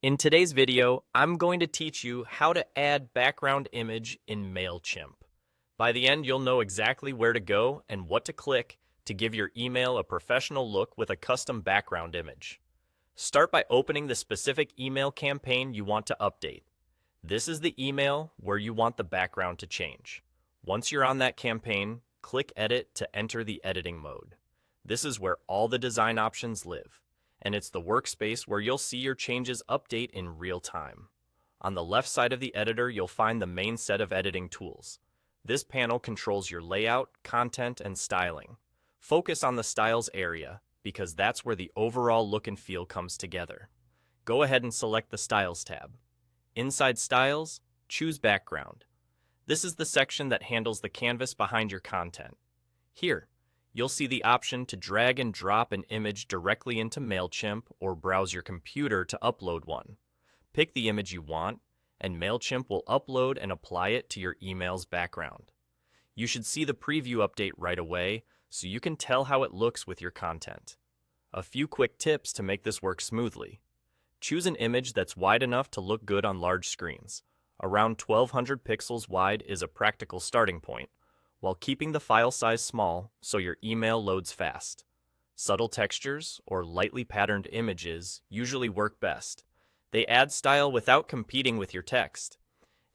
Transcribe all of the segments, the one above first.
In today's video, I'm going to teach you how to add background image in Mailchimp. By the end, you'll know exactly where to go and what to click to give your email a professional look with a custom background image. Start by opening the specific email campaign you want to update. This is the email where you want the background to change. Once you're on that campaign, click Edit to enter the editing mode. This is where all the design options live, and it's the workspace where you'll see your changes update in real time. On the left side of the editor, you'll find the main set of editing tools. This panel controls your layout, content, and styling. Focus on the Styles area, because that's where the overall look and feel comes together. Go ahead and select the Styles tab. Inside Styles, choose Background. This is the section that handles the canvas behind your content. Here, you'll see the option to drag and drop an image directly into Mailchimp or browse your computer to upload one. Pick the image you want, and Mailchimp will upload and apply it to your email's background. You should see the preview update right away so you can tell how it looks with your content. A few quick tips to make this work smoothly. Choose an image that's wide enough to look good on large screens. Around 1200 pixels wide is a practical starting point, while keeping the file size small so your email loads fast. Subtle textures or lightly patterned images usually work best. They add style without competing with your text.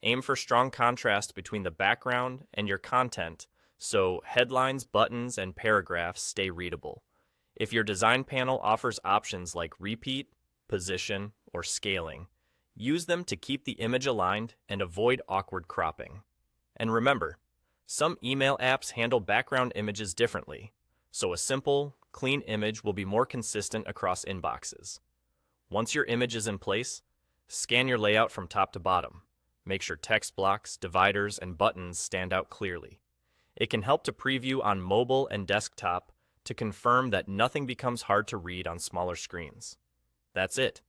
Aim for strong contrast between the background and your content so headlines, buttons, and paragraphs stay readable. If your design panel offers options like repeat, position, or scaling, use them to keep the image aligned and avoid awkward cropping. And remember, some email apps handle background images differently, so a simple, clean image will be more consistent across inboxes. Once your image is in place, scan your layout from top to bottom. Make sure text blocks, dividers, and buttons stand out clearly. It can help to preview on mobile and desktop to confirm that nothing becomes hard to read on smaller screens. That's it.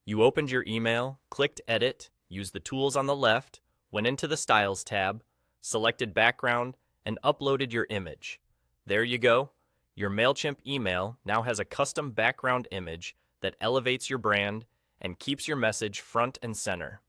You opened your email, clicked Edit, used the tools on the left, went into the Styles tab, selected background, and uploaded your image. There you go. Your Mailchimp email now has a custom background image that elevates your brand and keeps your message front and center.